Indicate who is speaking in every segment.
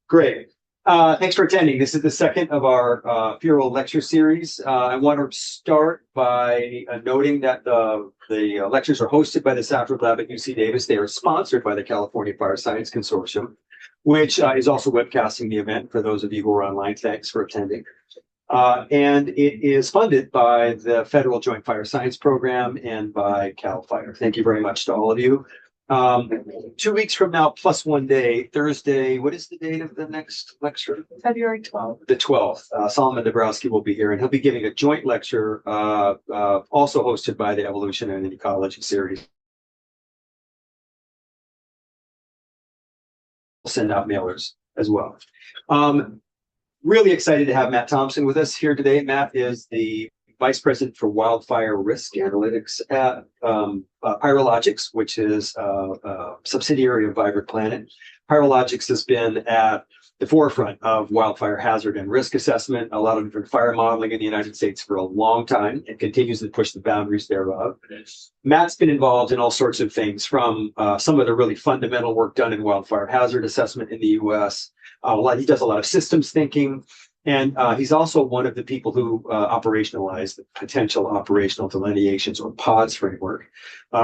Speaker 1: Great. Thanks for attending. This is the second of our FFERAL lecture series. I want to start by noting that the lectures are hosted by the Safford Lab at UC Davis. They are sponsored by the California Fire Science Consortium, which is also webcasting the event for those of you who are online. Thanks for attending. And it is funded by the Federal Joint Fire Science Program and by CAL FIRE. Thank you very much to all of you. 2 weeks from now, plus 1 day, Thursday, what is the date of the next lecture?
Speaker 2: February 12th.
Speaker 1: The 12th. Solomon Dabrowski will be here, and he'll be giving a joint lecture, also hosted by the Evolution and Ecology series. We'll send out mailers as well. Really excited to have Matt Thompson with us here today. Matt is the Vice President for Wildfire Risk Analytics at Pyrologics, which is a subsidiary of Vibrant Planet. Pyrologics has been at the forefront of wildfire hazard and risk assessment, a lot of different fire modeling in the United States for a long time, and continues to push the boundaries thereof. Matt's been involved in all sorts of things, from some of the really fundamental work done in wildfire hazard assessment in the U.S. He does a lot of systems thinking. And he's also one of the people who operationalized the potential operational delineations, or PODS framework,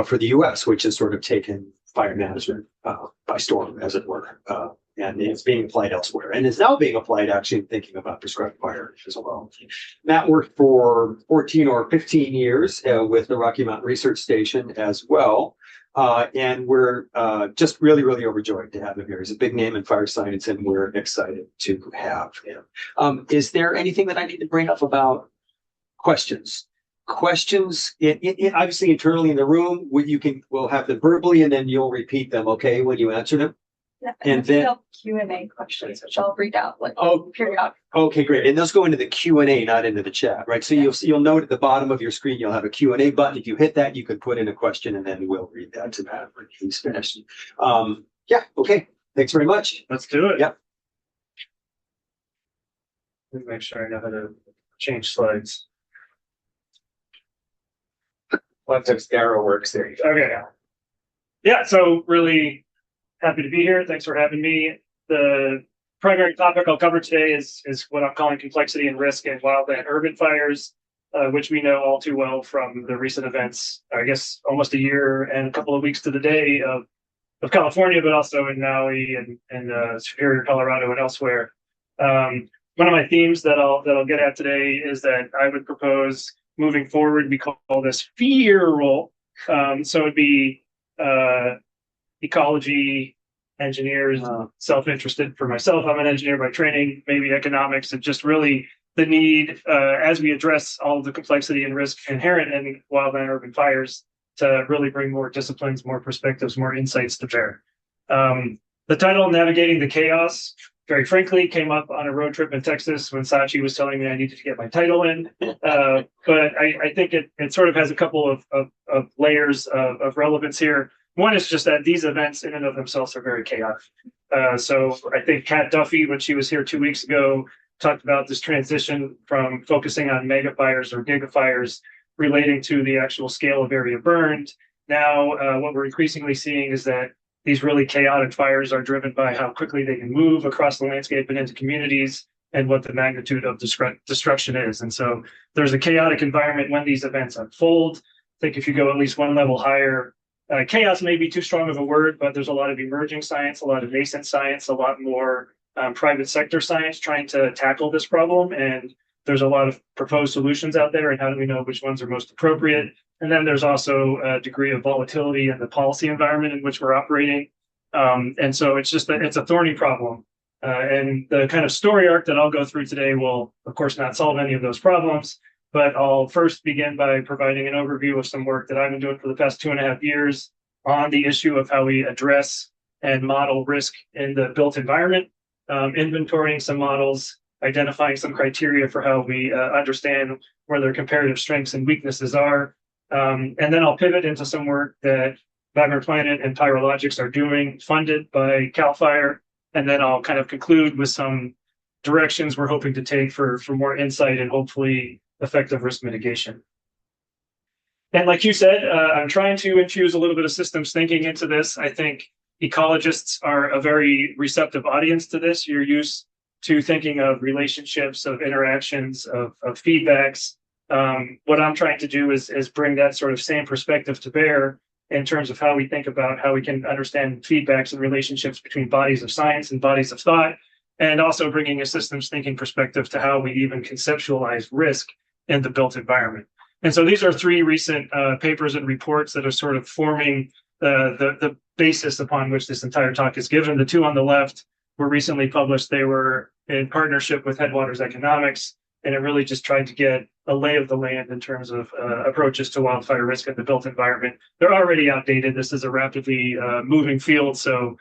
Speaker 1: for the U.S., which has sort of taken fire management by storm, as it were. And it's being applied elsewhere, and is now being applied actually thinking about prescribed fire as well. Matt worked for 14 or 15 years with the Rocky Mountain Research Station as well. And we're just really, really overjoyed to have him here. He's a big name in fire science, and we're excited to have him. Is there anything that I need to bring up about questions? Questions, obviously internally in the room, we'll have them verbally, and then you'll repeat them, okay, when you answer them?
Speaker 2: Yeah,
Speaker 1: and then
Speaker 2: Q&A questions, which I'll read out periodically.
Speaker 1: Okay, great. And those go into the Q&A, not into the chat, right? So you'll note at the bottom of your screen, you'll have a Q&A button. If you hit that, you can put in a question, and then we'll read that to Matt when he's finished. Yeah, okay. Thanks very much.
Speaker 3: Let's do it.
Speaker 1: Yep.
Speaker 3: Let me make sure I know how to change slides.
Speaker 1: Left arrow works there. You go.
Speaker 3: Okay. Yeah, so really happy to be here. Thanks for having me. The primary topic I'll cover today is what I'm calling complexity and risk in wildland urban fires, which we know all too well from the recent events, I guess almost a year and a couple of weeks to the day of California, but also in Maui and Superior, Colorado, and elsewhere. One of my themes that I'll get at today is that I would propose moving forward, we call this FFERAL. So it'd be ecology, engineers, self-interested. For myself, I'm an engineer by training, maybe economics, and just really the need, as we address all of the complexity and risk inherent in wildland urban fires, to really bring more disciplines, more perspectives, more insights to bear. The title, Navigating the Chaos, very frankly, came up on a road trip in Texas when Sachi was telling me I needed to get my title in. But I think it sort of has a couple of layers of relevance here. One is just that these events in and of themselves are very chaotic. So I think Kat Duffy, when she was here 2 weeks ago, talked about this transition from focusing on mega fires or gigafires relating to the actual scale of area burned. Now, what we're increasingly seeing is that these really chaotic fires are driven by how quickly they can move across the landscape and into communities, and what the magnitude of destruction is. And so there's a chaotic environment when these events unfold. I think if you go at least one level higher, chaos may be too strong of a word, but there's a lot of emerging science, a lot of nascent science, a lot more private sector science trying to tackle this problem. And there's a lot of proposed solutions out there, and how do we know which ones are most appropriate? And then there's also a degree of volatility in the policy environment in which we're operating. And so it's a thorny problem. And the kind of story arc that I'll go through today will, of course, not solve any of those problems. But I'll first begin by providing an overview of some work that I've been doing for the past 2.5 years on the issue of how we address and model risk in the built environment, inventorying some models, identifying some criteria for how we understand where their comparative strengths and weaknesses are. And then I'll pivot into some work that Vibrant Planet and Pyrologics are doing, funded by CAL FIRE. And then I'll kind of conclude with some directions we're hoping to take for more insight and hopefully effective risk mitigation. And like you said, I'm trying to infuse a little bit of systems thinking into this. I think ecologists are a very receptive audience to this. You're used to thinking of relationships, of interactions, of feedbacks. What I'm trying to do is bring that sort of same perspective to bear in terms of how we think about how we can understand feedbacks and relationships between bodies of science and bodies of thought, and also bringing a systems thinking perspective to how we even conceptualize risk in the built environment. And so these are three recent papers and reports that are sort of forming the basis upon which this entire talk is given. The two on the left were recently published. They were in partnership with Headwaters Economics, and it really just tried to get a lay of the land in terms of approaches to wildfire risk in the built environment. They're already outdated. This is a rapidly moving field, so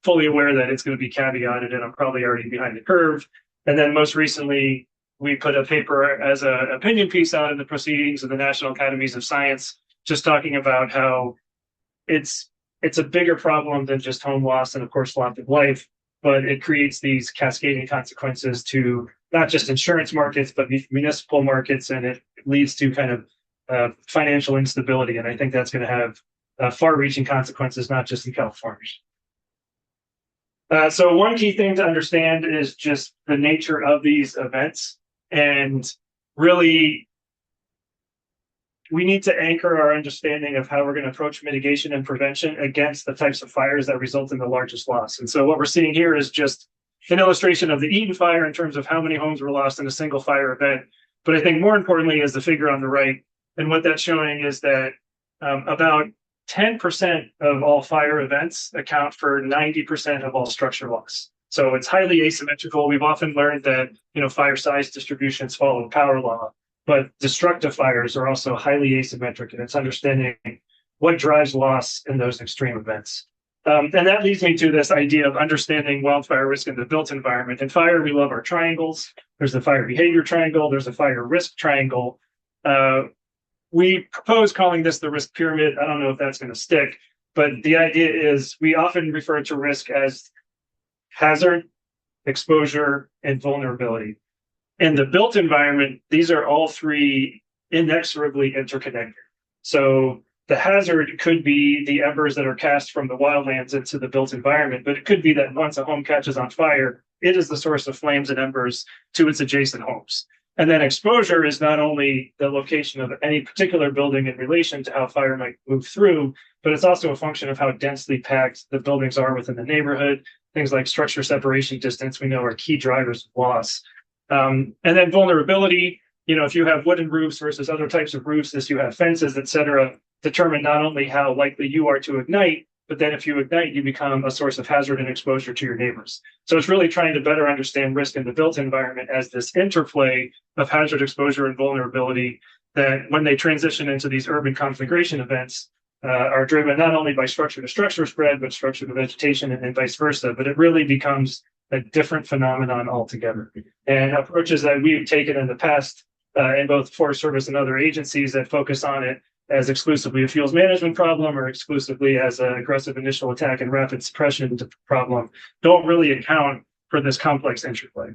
Speaker 3: fully aware that it's going to be caveated, and I'm probably already behind the curve. And then most recently, we put a paper as an opinion piece out in the proceedings of the National Academies of Science, just talking about how it's a bigger problem than just home loss and, of course, loss of life, but it creates these cascading consequences to not just insurance markets, but municipal markets, and it leads to kind of financial instability. And I think that's going to have far-reaching consequences, not just in California. So one key thing to understand is just the nature of these events. And really, we need to anchor our understanding of how we're going to approach mitigation and prevention against the types of fires that result in the largest loss. And so what we're seeing here is just an illustration of the Eden fire in terms of how many homes were lost in a single fire event. But I think more importantly is the figure on the right. And what that's showing is that about 10% of all fire events account for 90% of all structure loss. So it's highly asymmetrical. We've often learned that, fire size distributions follow power law, but destructive fires are also highly asymmetric, and it's understanding what drives loss in those extreme events. And that leads me to this idea of understanding wildfire risk in the built environment. In fire, we love our triangles. There's the fire behavior triangle. There's a fire risk triangle. We propose calling this the risk pyramid. I don't know if that's going to stick, but the idea is we often refer to risk as hazard, exposure, and vulnerability. In the built environment, these are all three inexorably interconnected. So the hazard could be the embers that are cast from the wildlands into the built environment, but it could be that once a home catches on fire, it is the source of flames and embers to its adjacent homes. And then exposure is not only the location of any particular building in relation to how fire might move through, but it's also a function of how densely packed the buildings are within the neighborhood. Things like structure separation distance, we know, are key drivers of loss. And then vulnerability, if you have wooden roofs versus other types of roofs, as you have fences, et cetera, determine not only how likely you are to ignite, but then if you ignite, you become a source of hazard and exposure to your neighbors. So it's really trying to better understand risk in the built environment as this interplay of hazard, exposure, and vulnerability that when they transition into these urban conflagration events are driven not only by structure to structure spread, but structure to vegetation and vice versa. But it really becomes a different phenomenon altogether. And approaches that we've taken in the past in both Forest Service and other agencies that focus on it as exclusively a fuels management problem or exclusively as an aggressive initial attack and rapid suppression problem don't really account for this complex interplay.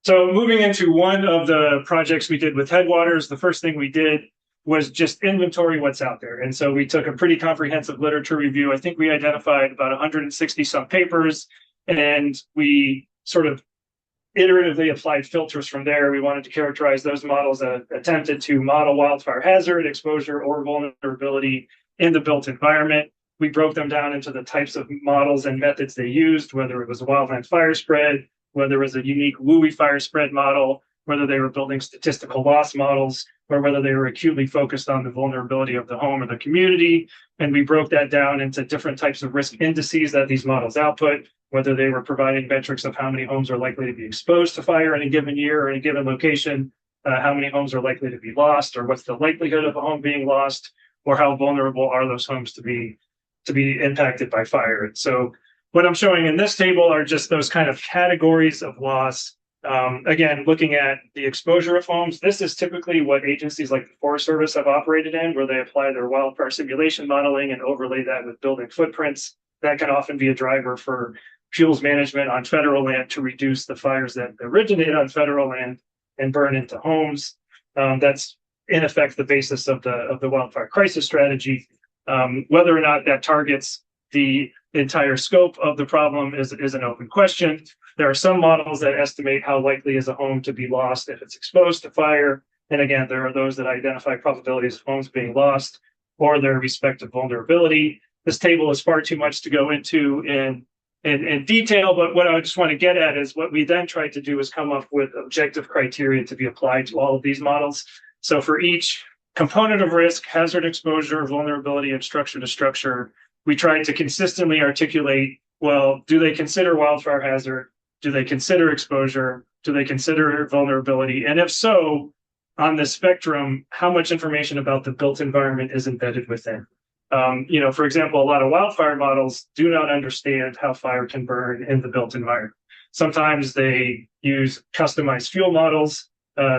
Speaker 3: So moving into one of the projects we did with Headwaters, the first thing we did was just inventory what's out there. And so we took a pretty comprehensive literature review. I think we identified about 160 some papers, and we sort of iteratively applied filters from there. We wanted to characterize those models that attempted to model wildfire hazard, exposure, or vulnerability in the built environment. We broke them down into the types of models and methods they used, whether it was a wildland fire spread, whether it was a unique WUI fire spread model, whether they were building statistical loss models, or whether they were acutely focused on the vulnerability of the home or the community. And we broke that down into different types of risk indices that these models output, whether they were providing metrics of how many homes are likely to be exposed to fire in a given year or in a given location, how many homes are likely to be lost, or what's the likelihood of a home being lost, or how vulnerable are those homes to be impacted by fire. And so what I'm showing in this table are just those kind of categories of loss. Again, looking at the exposure of homes, this is typically what agencies like the Forest Service have operated in, where they apply their wildfire simulation modeling and overlay that with building footprints. That can often be a driver for fuels management on federal land to reduce the fires that originate on federal land and burn into homes. That's in effect the basis of the wildfire crisis strategy. Whether or not that targets the entire scope of the problem is an open question. There are some models that estimate how likely is a home to be lost if it's exposed to fire. And again, there are those that identify probabilities of homes being lost or their respective vulnerability. This table is far too much to go into in detail, but what I just want to get at is what we then tried to do is come up with objective criteria to be applied to all of these models. So for each component of risk, hazard exposure, vulnerability, and structure to structure, we tried to consistently articulate, well, do they consider wildfire hazard? Do they consider exposure? Do they consider vulnerability? And if so, on the spectrum, how much information about the built environment is embedded within? For example, a lot of wildfire models do not understand how fire can burn in the built environment. Sometimes they use customized fuel models.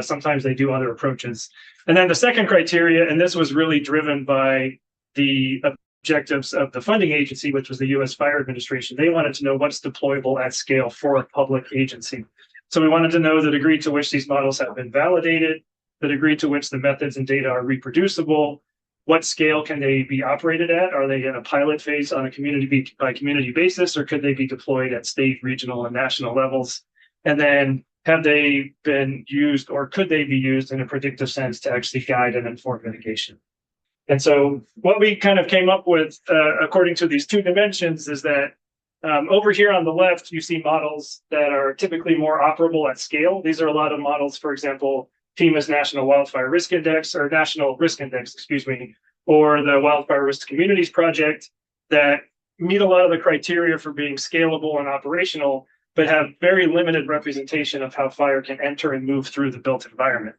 Speaker 3: Sometimes they do other approaches. And then the second criteria, and this was really driven by the objectives of the funding agency, which was the U.S. Fire Administration. They wanted to know what's deployable at scale for a public agency. So we wanted to know the degree to which these models have been validated, the degree to which the methods and data are reproducible, what scale can they be operated at? Are they in a pilot phase on a community by community basis, or could they be deployed at state, regional, and national levels? And then have they been used or could they be used in a predictive sense to actually guide and inform mitigation? And so what we kind of came up with, according to these two dimensions, is that over here on the left, you see models that are typically more operable at scale. These are a lot of models, for example, FEMA's National Wildfire Risk Index, or National Risk Index, excuse me, or the Wildfire Risk Communities Project, that meet a lot of the criteria for being scalable and operational, but have very limited representation of how fire can enter and move through the built environment.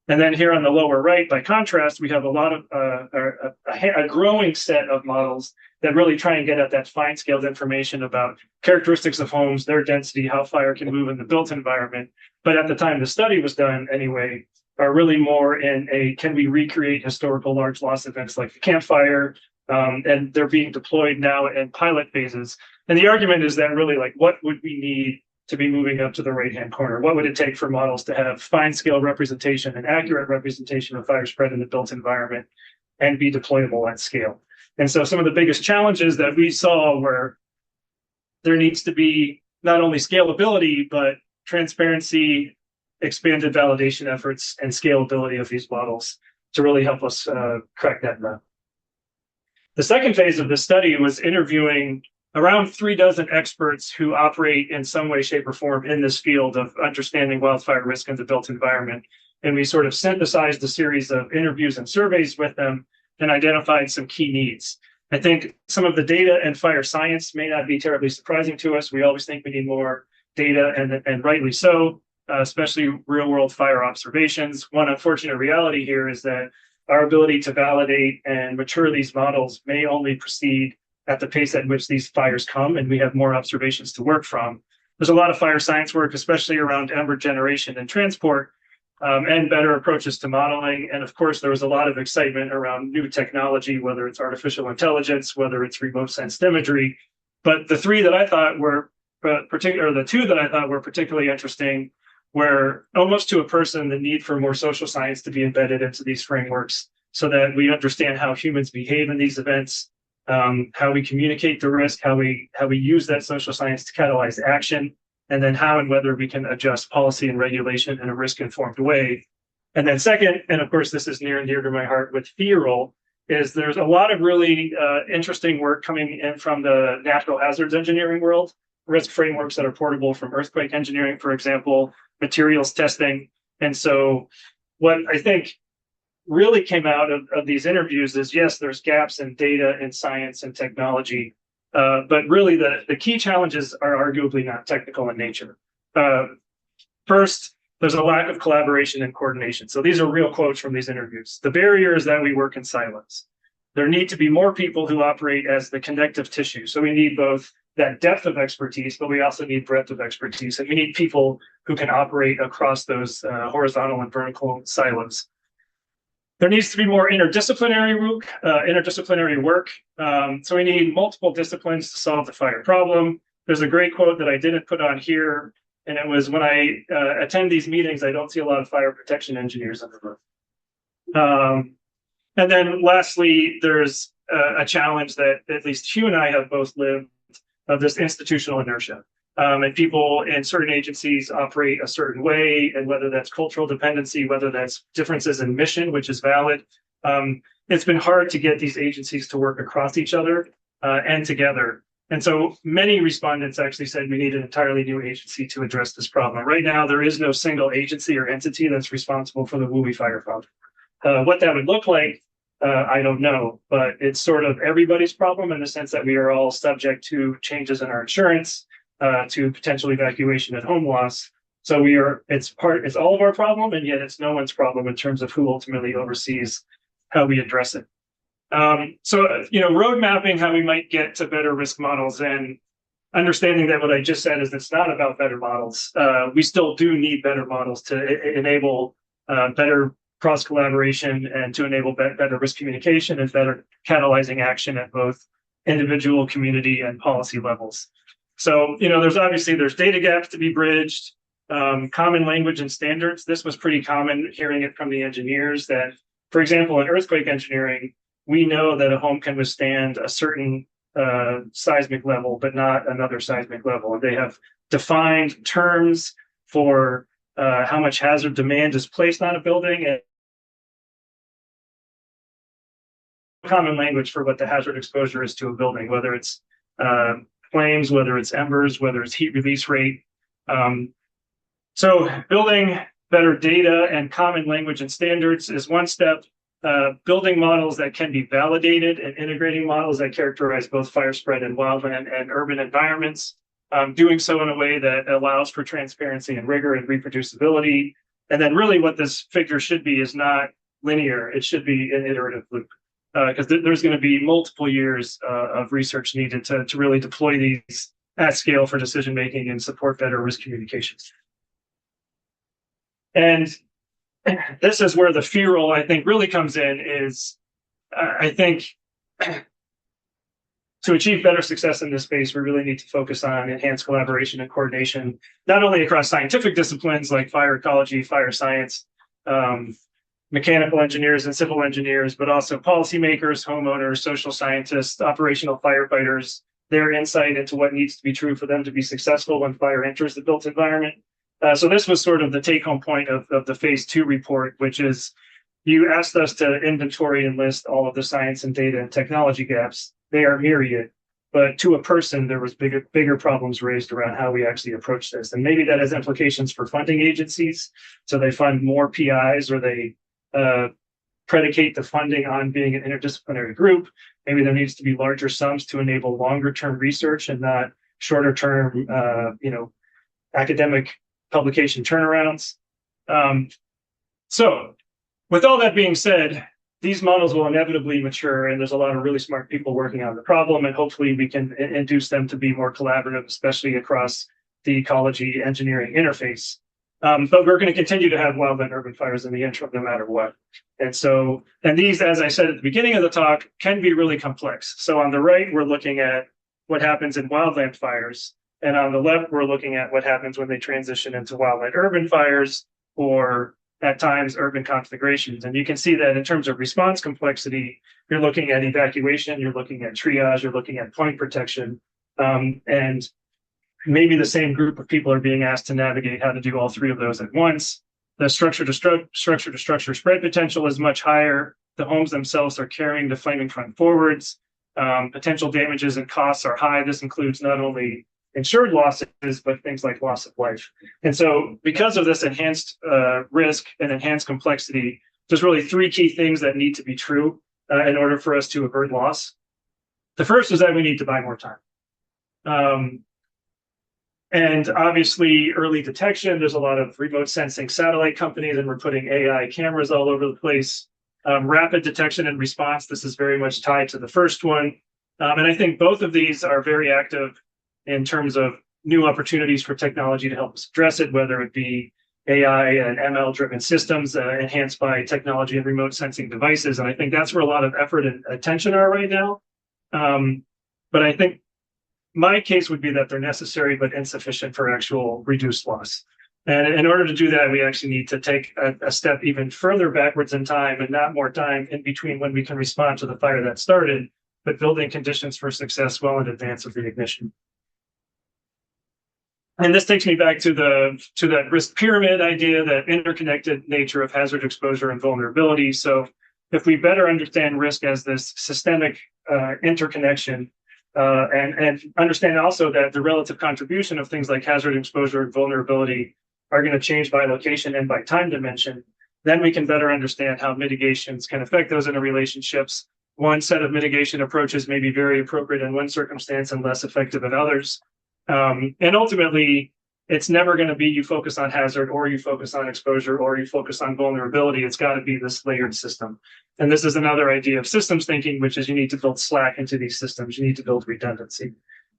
Speaker 3: And then here on the lower right, by contrast, we have a lot of a growing set of models that really try and get at that fine-scaled information about characteristics of homes, their density, how fire can move in the built environment. But at the time the study was done anyway, are really more in a, can we recreate historical large loss events like the Camp Fire? And they're being deployed now in pilot phases. And the argument is that really, like, what would we need to be moving up to the right-hand corner? What would it take for models to have fine-scale representation and accurate representation of fire spread in the built environment and be deployable at scale? And so some of the biggest challenges that we saw were there needs to be not only scalability, but transparency, expanded validation efforts, and scalability of these models to really help us crack that nut. The second phase of this study was interviewing around 36 experts who operate in some way, shape, or form in this field of understanding wildfire risk in the built environment. And we sort of synthesized a series of interviews and surveys with them and identified some key needs. I think some of the data and fire science may not be terribly surprising to us. We always think we need more data, and rightly so, especially real-world fire observations. One unfortunate reality here is that our ability to validate and mature these models may only proceed at the pace at which these fires come, and we have more observations to work from. There's a lot of fire science work, especially around ember generation and transport, and better approaches to modeling. And of course, there was a lot of excitement around new technology, whether it's artificial intelligence, whether it's remote sensed imagery. But the three that I thought were the two that I thought were particularly interesting were almost to a person the need for more social science to be embedded into these frameworks so that we understand how humans behave in these events, how we communicate the risk, how we use that social science to catalyze action, and then how and whether we can adjust policy and regulation in a risk-informed way. And then second, and of course this is near and dear to my heart with FFERAL, is there's a lot of really interesting work coming in from the natural hazards engineering world, risk frameworks that are portable from earthquake engineering, for example, materials testing. And so what I think really came out of these interviews is, yes, there's gaps in data and science and technology, but really the key challenges are arguably not technical in nature. First, there's a lack of collaboration and coordination. So these are real quotes from these interviews. The barrier is that we work in silos. There need to be more people who operate as the connective tissue. So we need both that depth of expertise, but we also need breadth of expertise. And we need people who can operate across those horizontal and vertical silos. There needs to be more interdisciplinary work. So we need multiple disciplines to solve the fire problem. There's a great quote that I didn't put on here, and it was, when I attend these meetings, I don't see a lot of fire protection engineers in the room. And then lastly, there's a challenge that at least Hugh and I have both lived, of this institutional inertia. And people in certain agencies operate a certain way, and whether that's cultural dependency, whether that's differences in mission, which is valid, it's been hard to get these agencies to work across each other and together. And so many respondents actually said we need an entirely new agency to address this problem. Right now, there is no single agency or entity that's responsible for the wildfire problem. What that would look like, I don't know, but it's sort of everybody's problem in the sense that we are all subject to changes in our insurance, to potential evacuation and home loss. So it's all of our problem, and yet it's no one's problem in terms of who ultimately oversees how we address it. Road mapping how we might get to better risk models, and understanding that what I just said is it's not about better models. We still do need better models to enable better cross collaboration and to enable better risk communication and better catalyzing action at both individual, community, and policy levels. So, there's data gaps to be bridged, common language and standards. This was pretty common hearing it from the engineers that, for example, in earthquake engineering, we know that a home can withstand a certain seismic level, but not another seismic level. And they have defined terms for how much hazard demand is placed on a building, and common language for what the hazard exposure is to a building, whether it's flames, whether it's embers, whether it's heat release rate. So building better data and common language and standards is one step. Building models that can be validated and integrating models that characterize both fire spread in wildland and urban environments, doing so in a way that allows for transparency and rigor and reproducibility. And then really what this figure should be is not linear. It should be an iterative loop, because there's going to be multiple years of research needed to really deploy these at scale for decision making and support better risk communications. And this is where the FFERAL, I think, really comes in, is I think to achieve better success in this space, we really need to focus on enhanced collaboration and coordination, not only across scientific disciplines like fire ecology, fire science, mechanical engineers and civil engineers, but also policymakers, homeowners, social scientists, operational firefighters, their insight into what needs to be true for them to be successful when fire enters the built environment. So this was sort of the take-home point of the phase 2 report, which is you asked us to inventory and list all of the science and data and technology gaps. They are myriad, but to a person, there was bigger problems raised around how we actually approach this. And maybe that has implications for funding agencies. So they fund more PIs, or they predicate the funding on being an interdisciplinary group. Maybe there needs to be larger sums to enable longer-term research and not shorter-term, academic publication turnarounds. So with all that being said, these models will inevitably mature, and there's a lot of really smart people working on the problem, and hopefully we can induce them to be more collaborative, especially across the ecology engineering interface. But we're going to continue to have wildland urban fires in the interim, no matter what. And these, as I said at the beginning of the talk, can be really complex. So on the right, we're looking at what happens in wildland fires. And on the left, we're looking at what happens when they transition into wildland urban fires, or at times urban conflagrations. And you can see that in terms of response complexity, you're looking at evacuation, you're looking at triage, you're looking at point protection. And maybe the same group of people are being asked to navigate how to do all three of those at once. The structure to structure spread potential is much higher. The homes themselves are carrying the flaming front forwards. Potential damages and costs are high. This includes not only insured losses, but things like loss of life. And so because of this enhanced risk and enhanced complexity, there's really three key things that need to be true in order for us to avert loss. The first is that we need to buy more time. And obviously early detection, there's a lot of remote sensing satellite companies, and we're putting AI cameras all over the place. Rapid detection and response, this is very much tied to the first one. And I think both of these are very active in terms of new opportunities for technology to help us address it, whether it be AI and ML-driven systems enhanced by technology and remote sensing devices. And I think that's where a lot of effort and attention are right now. But I think my case would be that they're necessary but insufficient for actual reduced loss. And in order to do that, we actually need to take a step even further backwards in time, and not more time in between when we can respond to the fire that started, but building conditions for success well in advance of the ignition. And this takes me back to that risk pyramid idea, that interconnected nature of hazard exposure and vulnerability. So if we better understand risk as this systemic interconnection, and understand also that the relative contribution of things like hazard exposure and vulnerability are going to change by location and by time dimension, then we can better understand how mitigations can affect those interrelationships. One set of mitigation approaches may be very appropriate in one circumstance and less effective in others. And ultimately, it's never going to be you focus on hazard or you focus on exposure or you focus on vulnerability. It's got to be this layered system. And this is another idea of systems thinking, which is you need to build slack into these systems. You need to build redundancy.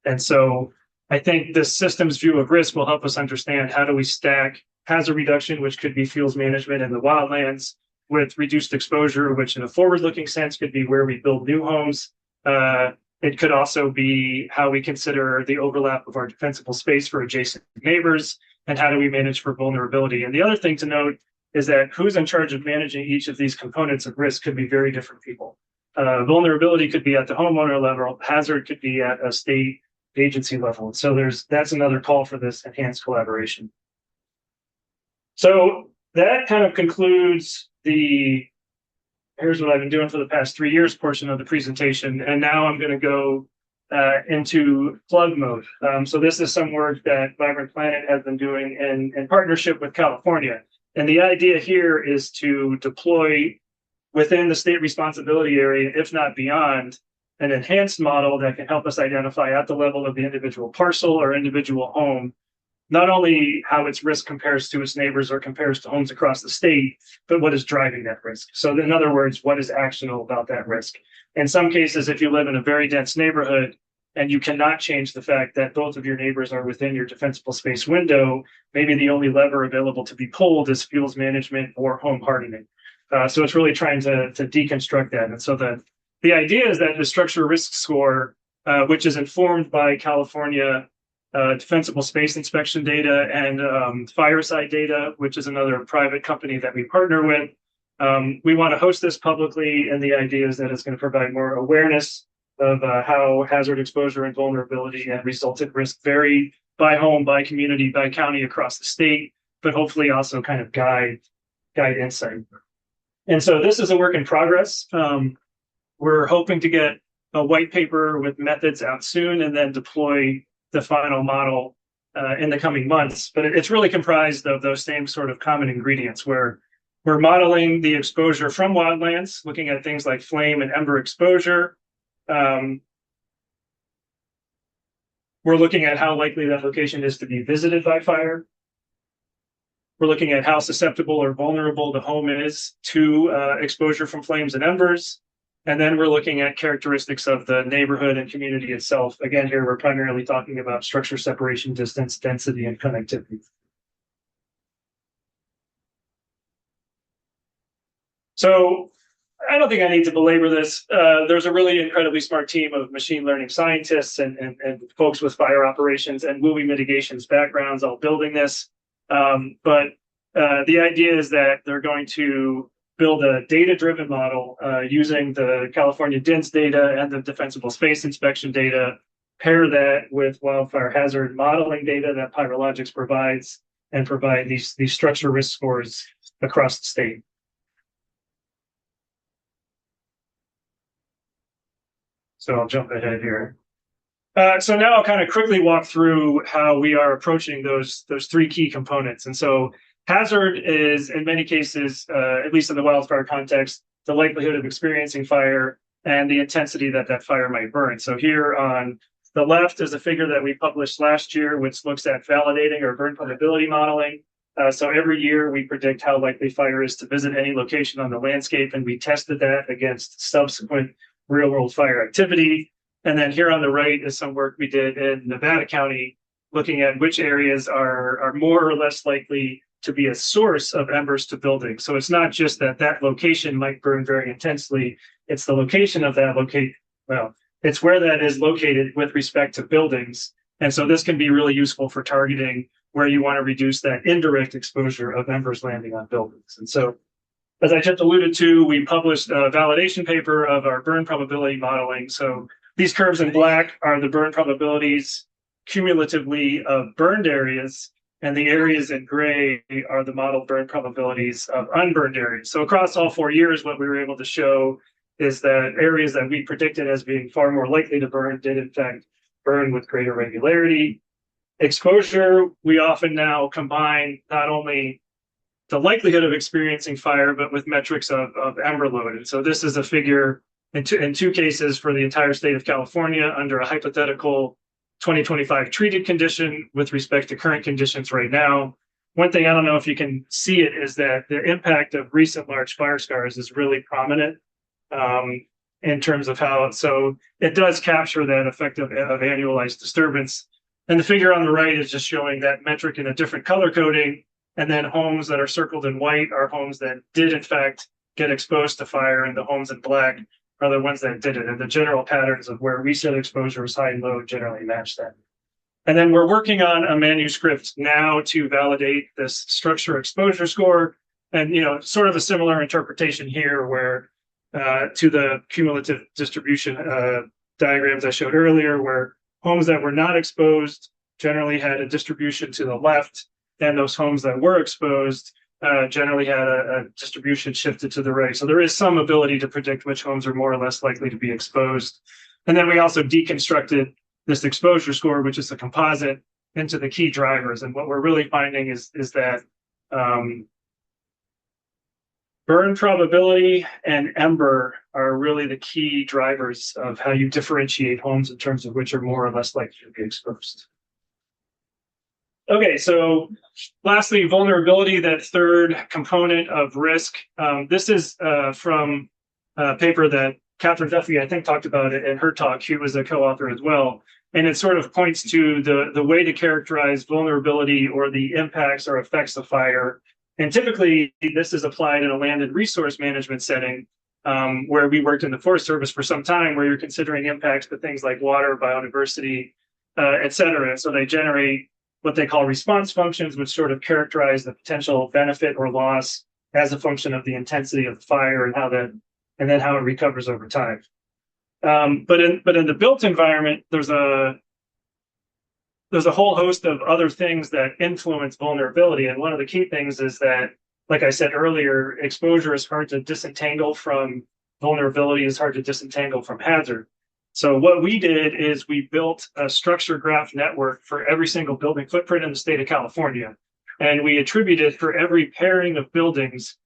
Speaker 3: And so I think this systems view of risk will help us understand how do we stack hazard reduction, which could be fuels management in the wildlands, with reduced exposure, which in a forward-looking sense could be where we build new homes. It could also be how we consider the overlap of our defensible space for adjacent neighbors, and how do we manage for vulnerability. And the other thing to note is that who's in charge of managing each of these components of risk could be very different people. Vulnerability could be at the homeowner level, hazard could be at a state agency level. So that's another call for this enhanced collaboration. So that kind of concludes here's what I've been doing for the past 3 years portion of the presentation. And now I'm going to go into plug mode. So this is some work that Vibrant Planet has been doing in partnership with California. And the idea here is to deploy within the state responsibility area, if not beyond, an enhanced model that can help us identify at the level of the individual parcel or individual home, not only how its risk compares to its neighbors or compares to homes across the state, but what is driving that risk. So in other words, what is actionable about that risk? In some cases, if you live in a very dense neighborhood and you cannot change the fact that both of your neighbors are within your defensible space window, maybe the only lever available to be pulled is fuels management or home hardening. So it's really trying to deconstruct that. And so the idea is that the structure risk score, which is informed by California defensible space inspection data and fireside data, which is another private company that we partner with. We want to host this publicly, and the idea is that it's going to provide more awareness of how hazard exposure and vulnerability and resultant risk vary by home, by community, by county across the state, but hopefully also kind of guide insight. And so this is a work in progress. We're hoping to get a white paper with methods out soon and then deploy the final model in the coming months. But it's really comprised of those same sort of common ingredients where we're modeling the exposure from wildlands, looking at things like flame and ember exposure. We're looking at how likely that location is to be visited by fire. We're looking at how susceptible or vulnerable the home is to exposure from flames and embers. And then we're looking at characteristics of the neighborhood and community itself. Again, here we're primarily talking about structure separation, distance, density, and connectivity. So I don't think I need to belabor this. There's a really incredibly smart team of machine learning scientists and folks with fire operations and WUI mitigations backgrounds all building this. But the idea is that they're going to build a data-driven model using the California DINS data and the defensible space inspection data, pair that with wildfire hazard modeling data that Pyrologics provides, and provide these structure risk scores across the state. So I'll jump ahead here. So now I'll kind of quickly walk through how we are approaching those three key components. And so hazard is, in many cases, at least in the wildfire context, the likelihood of experiencing fire and the intensity that fire might burn. So here on the left is a figure that we published last year, which looks at validating or burn probability modeling. So every year we predict how likely fire is to visit any location on the landscape, and we tested that against subsequent real-world fire activity. And then here on the right is some work we did in Nevada County, looking at which areas are more or less likely to be a source of embers to buildings. So it's not just that location might burn very intensely, it's the location of that it's where that is located with respect to buildings. And so this can be really useful for targeting where you want to reduce that indirect exposure of embers landing on buildings. And so As I just alluded to, we published a validation paper of our burn probability modeling. So these curves in black are the burn probabilities cumulatively of burned areas, and the areas in gray are the modeled burn probabilities of unburned areas. So across all 4 years, what we were able to show is that areas that we predicted as being far more likely to burn did in fact burn with greater regularity. Exposure, we often now combine not only the likelihood of experiencing fire, but with metrics of ember load. And so this is a figure in two cases for the entire state of California under a hypothetical 2025 treated condition with respect to current conditions right now. One thing, I don't know if you can see it, is that the impact of recent large fire scars is really prominent in terms of how, so it does capture that effect of annualized disturbance. And the figure on the right is just showing that metric in a different color coding. And then homes that are circled in white are homes that did in fact get exposed to fire, and the homes in black are the ones that didn't. And the general patterns of where recent exposure was high and low generally match that. And then we're working on a manuscript now to validate this structure exposure score. And, sort of a similar interpretation here where to the cumulative distribution diagrams I showed earlier, where homes that were not exposed generally had a distribution to the left, and those homes that were exposed generally had a distribution shifted to the right. So there is some ability to predict which homes are more or less likely to be exposed. And then we also deconstructed this exposure score, which is a composite, into the key drivers. And what we're really finding is that burn probability and ember are really the key drivers of how you differentiate homes in terms of which are more or less likely to be exposed. Okay, so lastly, vulnerability, that third component of risk. This is from a paper that Catherine Duffy, I think, talked about it in her talk. She was a co-author as well. And it sort of points to the way to characterize vulnerability or the impacts or effects of fire. And typically, this is applied in a land and resource management setting, where we worked in the Forest Service for some time, where you're considering impacts to things like water, biodiversity, et cetera. So they generate what they call response functions, which sort of characterize the potential benefit or loss as a function of the intensity of the fire and then how it recovers over time. But in the built environment, there's a whole host of other things that influence vulnerability. And one of the key things is that, like I said earlier, exposure is hard to disentangle from vulnerability, is hard to disentangle from hazard. So what we did is we built a structure graph network for every single building footprint in the state of California. And we attributed for every pairing of buildings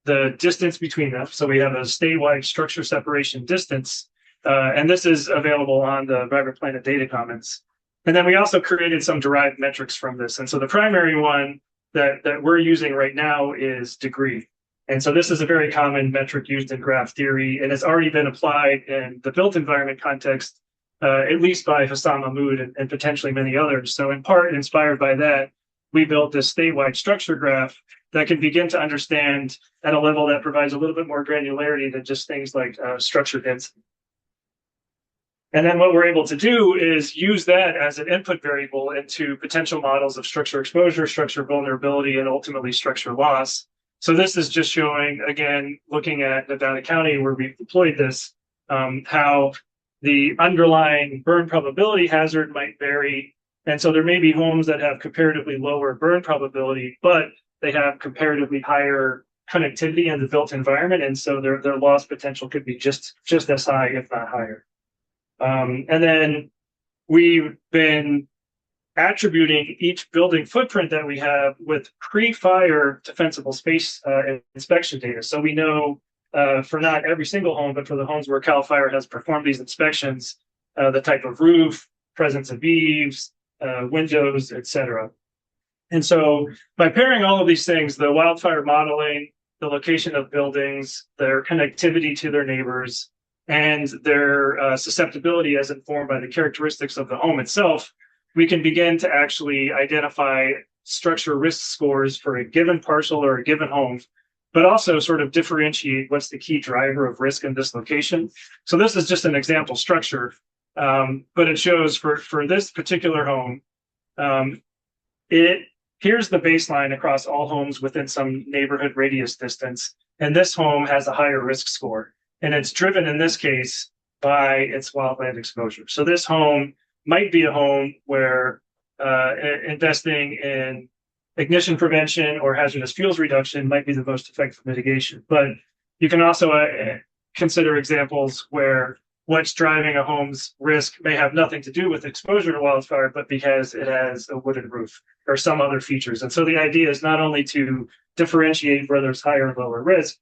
Speaker 3: the distance between them. So we have a statewide structure separation distance. And this is available on the Vibrant Planet Data Commons. And then we also created some derived metrics from this. And so the primary one that we're using right now is degree. And so this is a very common metric used in graph theory, and it's already been applied in the built environment context, at least by Hassam Mahmoud and potentially many others. So in part inspired by that, we built this statewide structure graph that can begin to understand at a level that provides a little bit more granularity than just things like structure density. And then what we're able to do is use that as an input variable into potential models of structure exposure, structure vulnerability, and ultimately structure loss. So this is just showing, again, looking at Nevada County where we've deployed this, how the underlying burn probability hazard might vary. And so there may be homes that have comparatively lower burn probability, but they have comparatively higher connectivity in the built environment. And so their loss potential could be just as high, if not higher. And then we've been attributing each building footprint that we have with pre-fire defensible space inspection data. So we know for not every single home, but for the homes where CAL FIRE has performed these inspections, the type of roof, presence of eaves, windows, et cetera. And so by pairing all of these things, the wildfire modeling, the location of buildings, their connectivity to their neighbors, and their susceptibility as informed by the characteristics of the home itself, we can begin to actually identify structure risk scores for a given parcel or a given home, but also sort of differentiate what's the key driver of risk in this location. So this is just an example structure, but it shows for this particular home, it here's the baseline across all homes within some neighborhood radius distance. And this home has a higher risk score. And it's driven in this case by its wildland exposure. So this home might be a home where investing in ignition prevention or hazardous fuels reduction might be the most effective mitigation. But you can also consider examples where what's driving a home's risk may have nothing to do with exposure to wildfire, but because it has a wooden roof or some other features. And so the idea is not only to differentiate where there's higher and lower risk,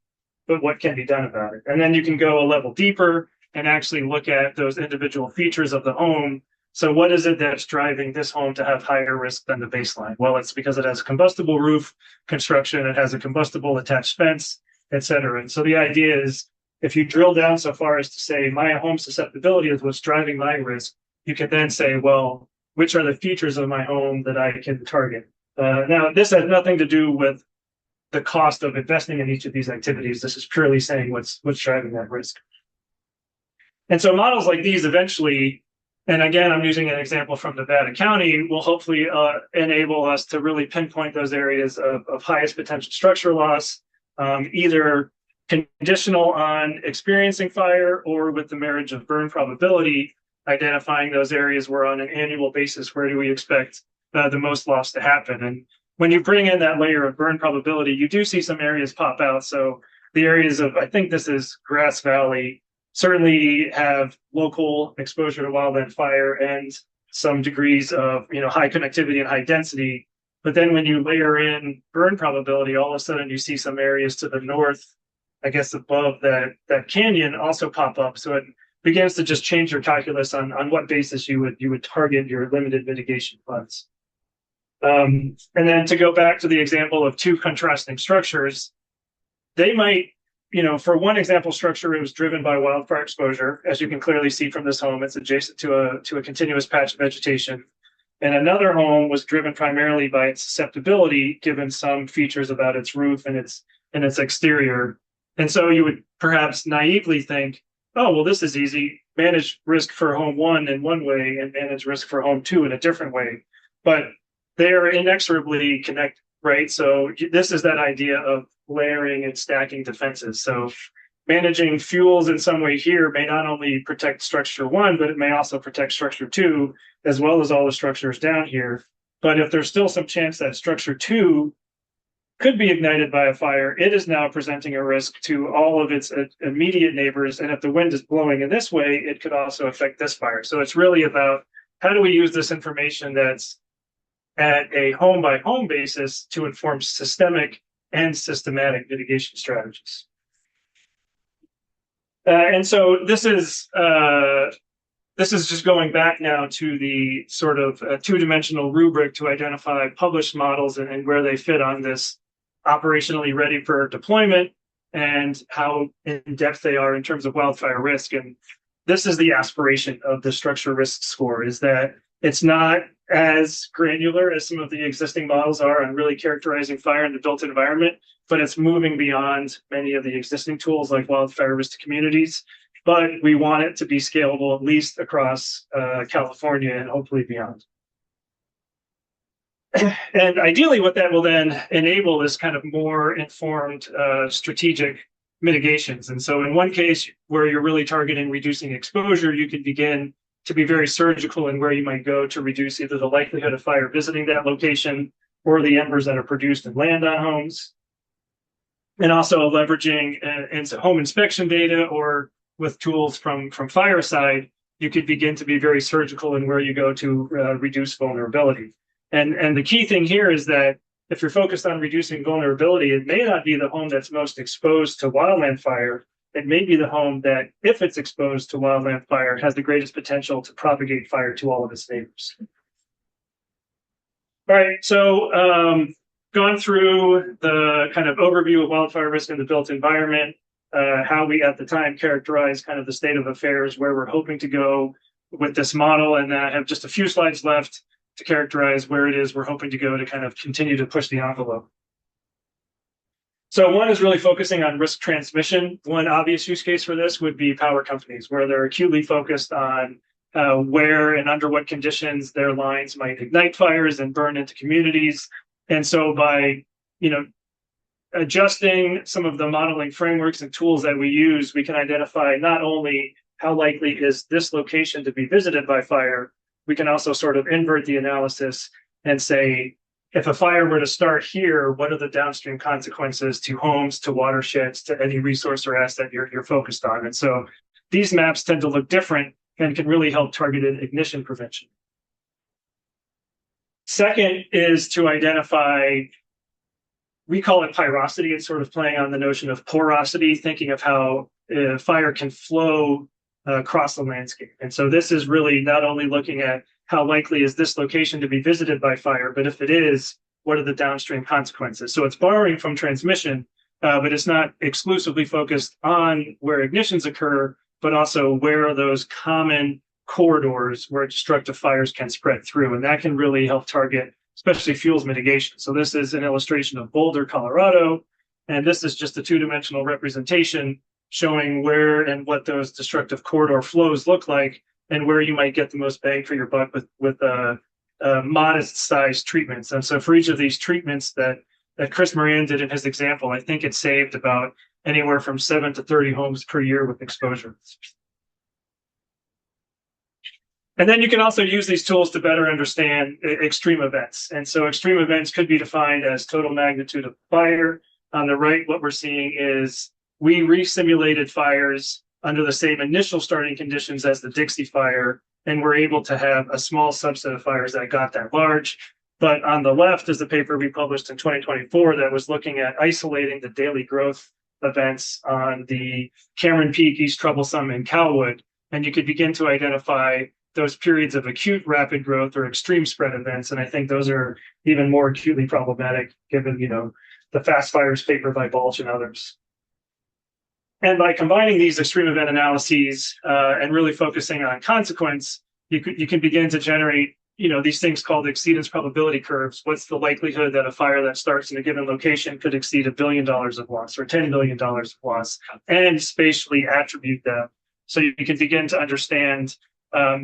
Speaker 3: but what can be done about it. And then you can go a level deeper and actually look at those individual features of the home. So what is it that's driving this home to have higher risk than the baseline? Well, it's because it has a combustible roof construction, it has a combustible attached fence, et cetera. And so the idea is, if you drill down so far as to say my home susceptibility is what's driving my risk, you can then say, well, which are the features of my home that I can target? Now, this has nothing to do with the cost of investing in each of these activities. This is purely saying what's driving that risk. And so models like these eventually, and again, I'm using an example from Nevada County, will hopefully enable us to really pinpoint those areas of highest potential structure loss, either conditional on experiencing fire or with the marriage of burn probability, identifying those areas where on an annual basis, where do we expect the most loss to happen. And when you bring in that layer of burn probability, you do see some areas pop out. So the areas of, I think this is Grass Valley, certainly have local exposure to wildland fire and some degrees of high connectivity and high density. But then when you layer in burn probability, all of a sudden you see some areas to the north, I guess above that canyon, also pop up. So it begins to just change your calculus on what basis you would target your limited mitigation funds. And then to go back to the example of two contrasting structures, they might, for one example structure, it was driven by wildfire exposure. As you can clearly see from this home, it's adjacent to a continuous patch of vegetation. And another home was driven primarily by its susceptibility, given some features about its roof and its exterior. And so you would perhaps naively think, oh, well, this is easy. Manage risk for home one in one way and manage risk for home two in a different way. But they are inexorably connected, right? So this is that idea of layering and stacking defenses. So managing fuels in some way here may not only protect structure one, but it may also protect structure two, as well as all the structures down here. But if there's still some chance that structure two could be ignited by a fire, it is now presenting a risk to all of its immediate neighbors. And if the wind is blowing in this way, it could also affect this fire. So it's really about how do we use this information that's at a home by home basis to inform systemic and systematic mitigation strategies. And so this is just going back now to the sort of two-dimensional rubric to identify published models and where they fit on this operationally ready for deployment and how in-depth they are in terms of wildfire risk. And this is the aspiration of the structure risk score, is that it's not as granular as some of the existing models are on really characterizing fire in the built environment, but it's moving beyond many of the existing tools like wildfire risk to communities. But we want it to be scalable, at least across California and hopefully beyond. And ideally, what that will then enable is kind of more informed strategic mitigations. And so in one case where you're really targeting reducing exposure, you can begin to be very surgical in where you might go to reduce either the likelihood of fire visiting that location or the embers that are produced and land on homes. And also leveraging home inspection data, or with tools from Fireside, you could begin to be very surgical in where you go to reduce vulnerability. And the key thing here is that if you're focused on reducing vulnerability, it may not be the home that's most exposed to wildland fire. It may be the home that, if it's exposed to wildland fire, has the greatest potential to propagate fire to all of its neighbors. All right, so gone through the kind of overview of wildfire risk in the built environment, how we at the time characterize kind of the state of affairs, where we're hoping to go with this model, and I have just a few slides left to characterize where it is we're hoping to go to kind of continue to push the envelope. So one is really focusing on risk transmission. One obvious use case for this would be power companies, where they're acutely focused on where and under what conditions their lines might ignite fires and burn into communities. And so by, adjusting some of the modeling frameworks and tools that we use, we can identify not only how likely is this location to be visited by fire, we can also sort of invert the analysis and say, if a fire were to start here, what are the downstream consequences to homes, to watersheds, to any resource or asset you're focused on? And so these maps tend to look different and can really help targeted ignition prevention. Second is to identify, we call it pyrosity. It's sort of playing on the notion of porosity, thinking of how fire can flow across the landscape. And so this is really not only looking at how likely is this location to be visited by fire, but if it is, what are the downstream consequences? So it's borrowing from transmission, but it's not exclusively focused on where ignitions occur, but also where are those common corridors where destructive fires can spread through. And that can really help target, especially fuels mitigation. So this is an illustration of Boulder, Colorado, and this is just a two-dimensional representation showing where and what those destructive corridor flows look like, and where you might get the most bang for your buck with modest sized treatments. And so for each of these treatments that Chris Moran did in his example, I think it saved about anywhere from 7 to 30 homes per year with exposure. And then you can also use these tools to better understand extreme events. And so extreme events could be defined as total magnitude of fire. On the right, what we're seeing is we re-simulated fires under the same initial starting conditions as the Dixie Fire, and we're able to have a small subset of fires that got that large. But on the left is the paper we published in 2024 that was looking at isolating the daily growth events on the Cameron Peak, East Troublesome, and Cowwood. And you could begin to identify those periods of acute rapid growth or extreme spread events. And I think those are even more acutely problematic given, the Fast Fires paper by Balch and others. And by combining these extreme event analyses and really focusing on consequence, you can begin to generate, these things called exceedance probability curves. What's the likelihood that a fire that starts in a given location could exceed $1 billion of loss or $10 billion of loss, and spatially attribute them. So you can begin to understand I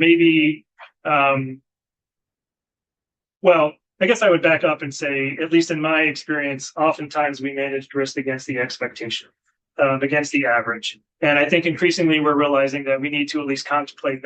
Speaker 3: guess I would back up and say, at least in my experience, oftentimes we managed risk against the expectation. Against the average. And I think increasingly we're realizing that we need to at least contemplate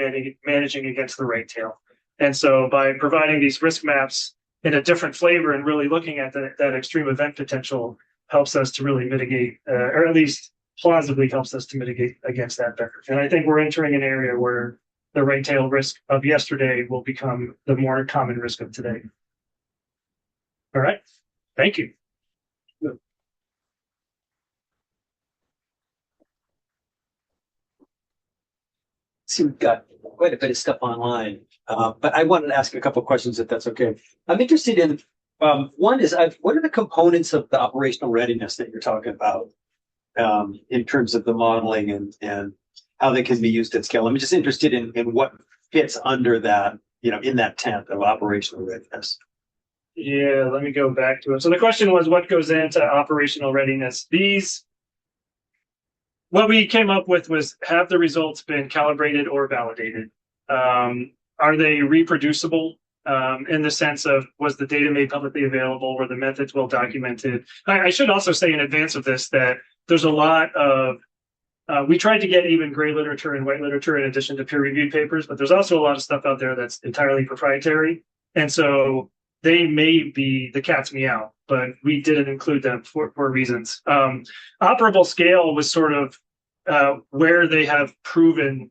Speaker 3: managing against the right tail. And so by providing these risk maps in a different flavor and really looking at that extreme event potential helps us to really mitigate, or at least plausibly helps us to mitigate against that better. And I think we're entering an area where the right tail risk of yesterday will become the more common risk of today. All right, thank you.
Speaker 1: See, we've got quite a bit of stuff online, but I wanted to ask a couple of questions, if that's okay. I'm interested in, one is, what are the components of the operational readiness that you're talking about in terms of the modeling and how they can be used at scale? I'm just interested in what fits under that, in that tent of operational readiness.
Speaker 3: Yeah, let me go back to it. So the question was, what goes into operational readiness? What we came up with was, have the results been calibrated or validated? Are they reproducible in the sense of, was the data made publicly available? Were the methods well documented? I should also say in advance of this that there's a lot of, we tried to get even gray literature and white literature in addition to peer-reviewed papers, but there's also a lot of stuff out there that's entirely proprietary. And so they may be the cat's meow, but we didn't include them for reasons. Operable scale was sort of where they have proven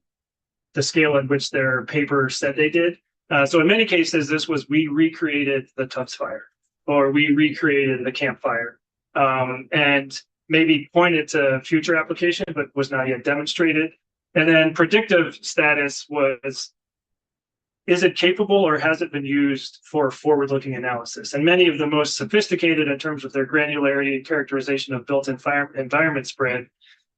Speaker 3: the scale at which their paper said they did. So in many cases, this was, we recreated the Tufts fire, or we recreated the Camp Fire, and maybe pointed to future application, but was not yet demonstrated. And then predictive status was, is it capable or has it been used for forward-looking analysis? And many of the most sophisticated in terms of their granularity and characterization of built environment spread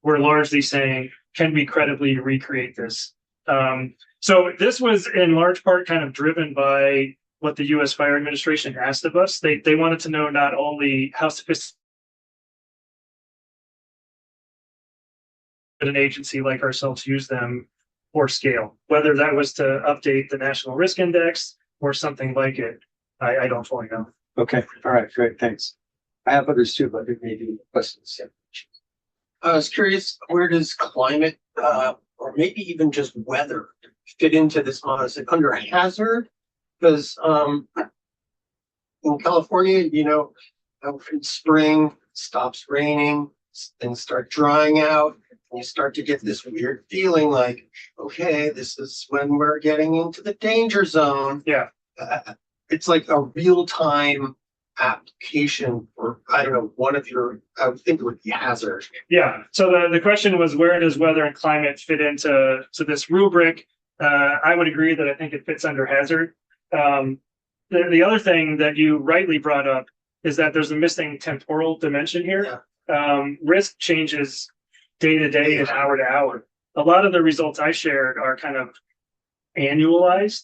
Speaker 3: were largely saying, can we credibly recreate this? So this was in large part kind of driven by what the U.S. Fire Administration asked of us. They wanted to know not only how sophisticated an agency like ourselves use them for scale, whether that was to update the National Risk Index or something like it, I don't fully know.
Speaker 1: Okay, all right, great, thanks. I have others too, but maybe questions. Yeah.
Speaker 4: I was curious, where does climate, or maybe even just weather fit into this model? Is it under a hazard? Because, in California, in spring, it stops raining, things start drying out, and you start to get this weird feeling like, okay, this is when we're getting into the danger zone.
Speaker 3: Yeah.
Speaker 4: It's like a real-time application for, I don't know, I would think it would be hazard.
Speaker 3: Yeah. So the question was, where does weather and climate fit into this rubric? I would agree that I think it fits under hazard. The other thing that you rightly brought up is that there's a missing temporal dimension here. Risk changes day to day and hour to hour. A lot of the results I shared are kind of annualized.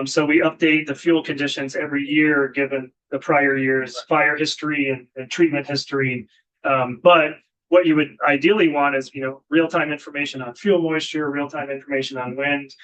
Speaker 3: So we update the fuel conditions every year given the prior year's fire history and treatment history. But what you would ideally want is, real-time information on fuel moisture, real-time information on wind.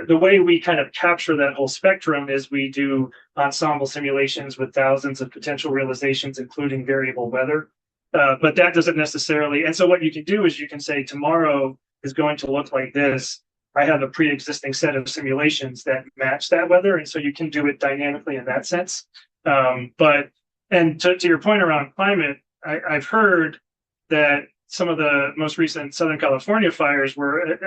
Speaker 3: The way we kind of capture that whole spectrum is we do ensemble simulations with thousands of potential realizations, including variable weather. But that doesn't necessarily. And so what you can do is you can say tomorrow is going to look like this. I have a pre-existing set of simulations that match that weather. And so you can do it dynamically in that sense. But to your point around climate, I've heard that some of the most recent Southern California fires were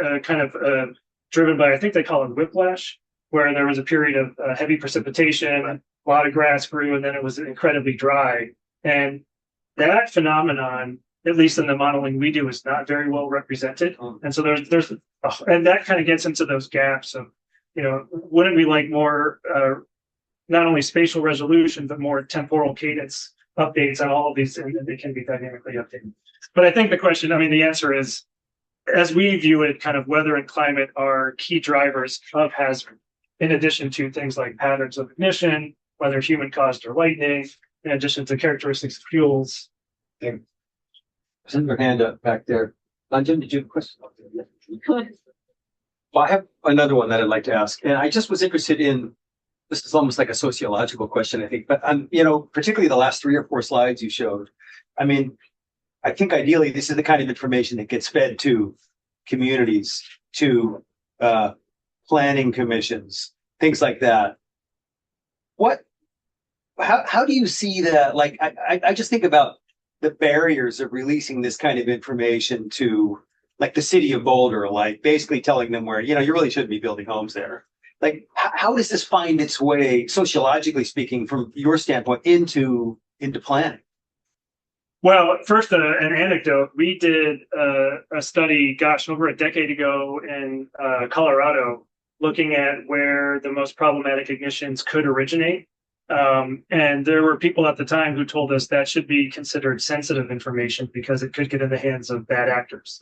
Speaker 3: driven by, I think they call it whiplash, where there was a period of heavy precipitation, a lot of grass grew, and then it was incredibly dry. And that phenomenon, at least in the modeling we do, is not very well represented. And so and that kind of gets into those gaps of, wouldn't we like more, not only spatial resolution, but more temporal cadence updates on all of these, and they can be dynamically updated. But I think the answer is, as we view it, kind of weather and climate are key drivers of hazard, in addition to things like patterns of ignition, whether human caused or lightning, in addition to characteristics of fuels.
Speaker 1: There's another hand up back there. Jim, did you have a question? Well, I have another one that I'd like to ask. And I just was interested in, this is almost like a sociological question, I think, but particularly the last 3 or 4 slides you showed. I think ideally this is the kind of information that gets fed to communities, to planning commissions, things like that. How do you see that? Like, I just think about the barriers of releasing this kind of information to, like, the city of Boulder, like basically telling them where, you really shouldn't be building homes there. Like, how does this find its way, sociologically speaking, from your standpoint, into planning?
Speaker 3: Well, first, an anecdote. We did a study, over a decade ago in Colorado, looking at where the most problematic ignitions could originate. And there were people at the time who told us that should be considered sensitive information because it could get in the hands of bad actors.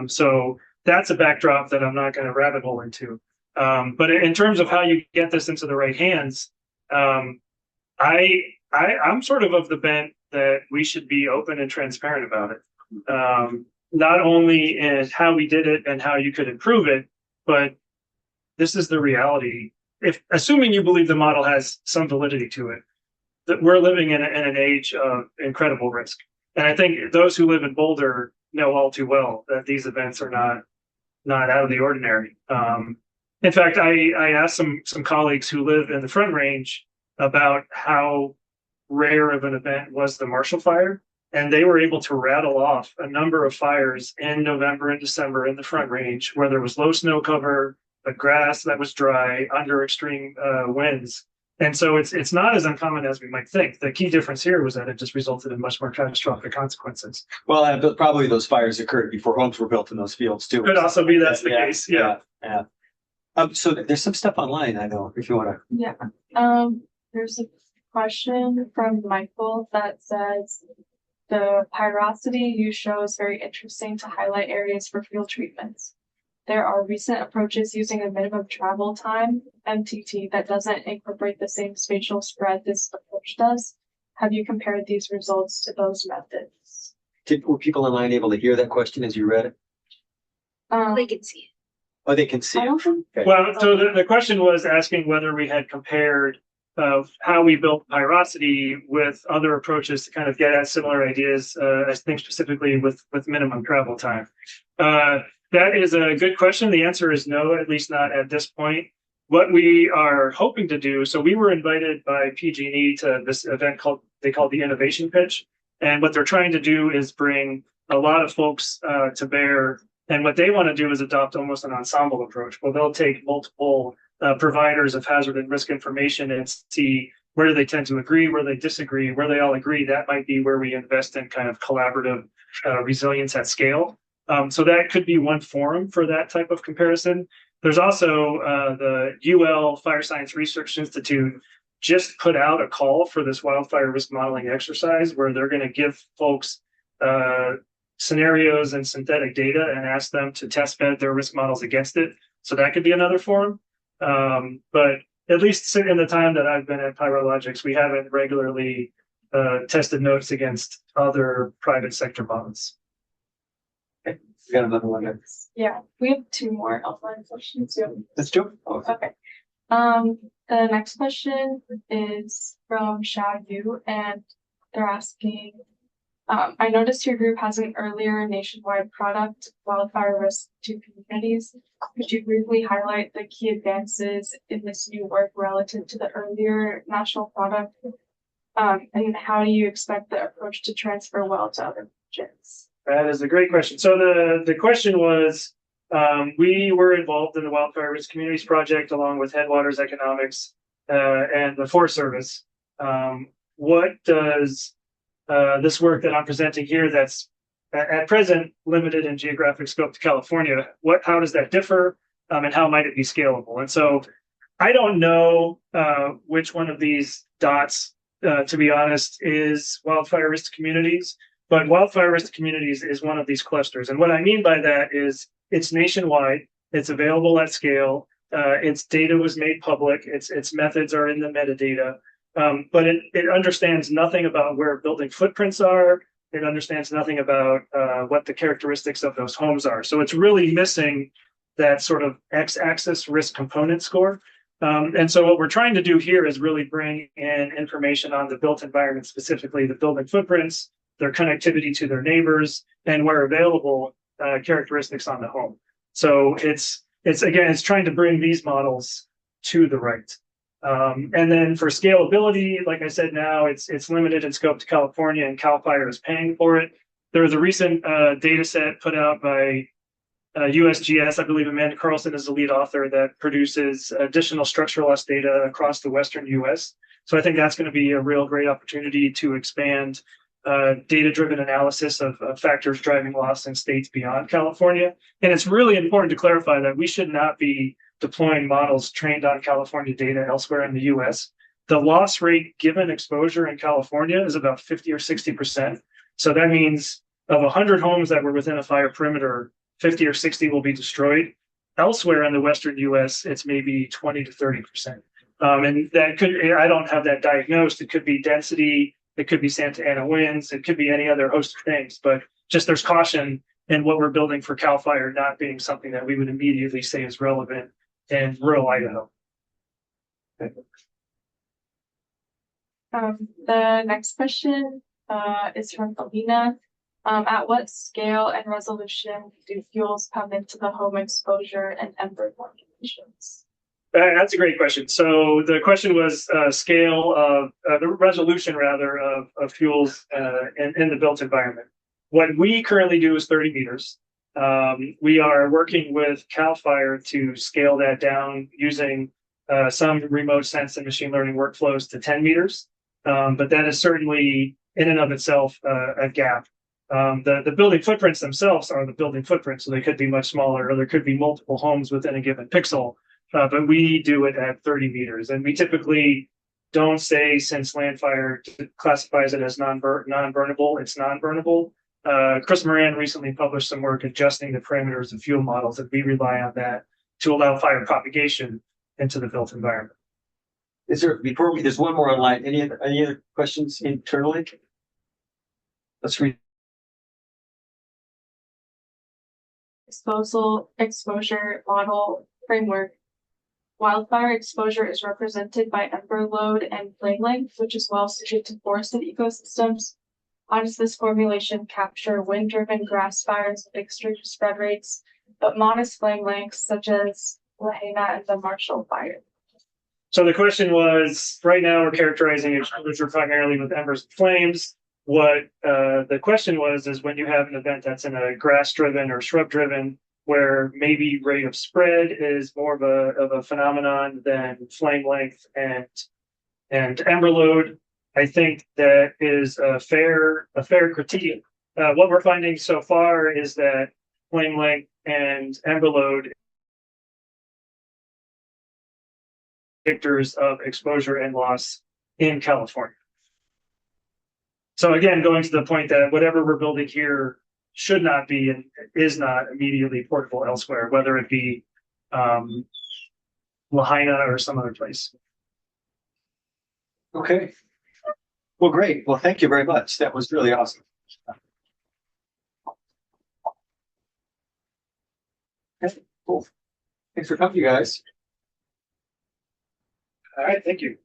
Speaker 3: So that's a backdrop that I'm not going to rabbit hole into. But in terms of how you get this into the right hands, I'm sort of the bent that we should be open and transparent about it. Not only in how we did it and how you could improve it, but this is the reality. Assuming you believe the model has some validity to it, that we're living in an age of incredible risk. And I think those who live in Boulder know all too well that these events are not out of the ordinary. In fact, I asked some colleagues who live in the Front Range about how rare of an event was the Marshall Fire, and they were able to rattle off a number of fires in November and December in the Front Range where there was low snow cover, but grass that was dry under extreme winds. And so it's not as uncommon as we might think. The key difference here was that it just resulted in much more catastrophic consequences.
Speaker 1: Well, probably those fires occurred before homes were built in those fields too.
Speaker 3: Could also be that's the case. Yeah.
Speaker 1: So there's some stuff online, I know, if you want to.
Speaker 2: Yeah. There's a question from Michael that says, the pyrocity you show is very interesting to highlight areas for fuel treatments. There are recent approaches using a minimum travel time, MTT, that doesn't incorporate the same spatial spread this approach does. Have you compared these results to those methods?
Speaker 1: Were people online able to hear that question as you read it?
Speaker 2: They can see it.
Speaker 1: Oh, they can see it.
Speaker 2: Okay.
Speaker 3: Well, so the question was asking whether we had compared of how we built pyrocity with other approaches to kind of get at similar ideas. I think specifically with minimum travel time. That is a good question. The answer is no, at least not at this point. What we are hoping to do, so we were invited by PG&E to this event called the Innovation Pitch. And what they're trying to do is bring a lot of folks to bear. And what they want to do is adopt almost an ensemble approach. Well, they'll take multiple providers of hazard and risk information and see where do they tend to agree, where they disagree, where they all agree. That might be where we invest in kind of collaborative resilience at scale. So that could be one forum for that type of comparison. There's also the UL Fire Science Research Institute just put out a call for this wildfire risk modeling exercise where they're going to give folks scenarios and synthetic data and ask them to test bed their risk models against it. So that could be another forum. But at least in the time that I've been at Pyrologics, we haven't regularly tested notes against other private sector models.
Speaker 1: Okay, we got another one there.
Speaker 2: Yeah, we have two more outline questions.
Speaker 1: Let's do it. Oh,
Speaker 2: Okay. The next question is from Shao Yu, and they're asking, I noticed your group has an earlier nationwide product, Wildfire Risk to Communities. Could you briefly highlight the key advances in this new work relative to the earlier national product? And how do you expect the approach to transfer well to other regions?
Speaker 3: That is a great question. So the question was, we were involved in the Wildfire Risk Communities project along with Headwaters Economics and the Forest Service. What does this work that I'm presenting here that's at present limited in geographic scope to California, how does that differ and how might it be scalable? And so I don't know which one of these dots, to be honest, is Wildfire Risk Communities, but Wildfire Risk Communities is one of these clusters. And what I mean by that is it's nationwide, it's available at scale, its data was made public, its methods are in the metadata, but it understands nothing about where building footprints are. It understands nothing about what the characteristics of those homes are. So it's really missing that sort of x-axis risk component score. And so what we're trying to do here is really bring in information on the built environment, specifically the building footprints, their connectivity to their neighbors, and where available, characteristics on the home. So it's trying to bring these models to the right. And then for scalability, like I said, now it's limited in scope to California, and CAL FIRE is paying for it. There was a recent data set put out by USGS. I believe Amanda Carlson is the lead author that produces additional structural loss data across the Western US. So I think that's going to be a real great opportunity to expand data-driven analysis of factors driving loss in states beyond California. And it's really important to clarify that we should not be deploying models trained on California data elsewhere in the US. The loss rate given exposure in California is about 50 or 60%. So that means of 100 homes that were within a fire perimeter, 50 or 60 will be destroyed. Elsewhere in the Western US, it's maybe 20 to 30%. And that could, I don't have that diagnosed. It could be density, it could be Santa Ana winds, it could be any other host of things, but just there's caution in what we're building for CAL FIRE not being something that we would immediately say is relevant in rural Idaho.
Speaker 2: The next question is from Alina. At what scale and resolution do fuels come into the home exposure and ember conditions?
Speaker 3: That's a great question. So the question was scale of the resolution, rather, of fuels in the built environment. What we currently do is 30 meters. We are working with CAL FIRE to scale that down using some remote sense and machine learning workflows to 10 meters. But that is certainly in and of itself a gap. The building footprints themselves are the building footprints, so they could be much smaller, or there could be multiple homes within a given pixel. But we do it at 30 meters, and we typically don't say, since land fire classifies it as non-burnable, it's non-burnable. Chris Moran recently published some work adjusting the parameters of fuel models, and we rely on that to allow fire propagation into the built environment.
Speaker 1: There's one more online. Any other questions internally? Let's read.
Speaker 2: Exposure model framework. Wildfire exposure is represented by ember load and flame length, which is well suited to forested ecosystems. How does this formulation capture wind-driven grass fires with extreme spread rates, but modest flame lengths such as Lahaina and the Marshall Fire?
Speaker 3: So the question was, right now we're characterizing exposure primarily with embers and flames. What the question was is when you have an event that's in a grass-driven or shrub-driven, where maybe rate of spread is more of a phenomenon than flame length and ember load. I think that is a fair critique. What we're finding so far is that flame length and ember load predictors of exposure and loss in California. So again, going to the point that whatever we're building here should not be and is not immediately portable elsewhere, whether it be Lahaina or some other place.
Speaker 1: Okay. Well, great. Well, thank you very much. That was really awesome. Okay, cool. Thanks for coming, you guys.
Speaker 3: All right, thank you.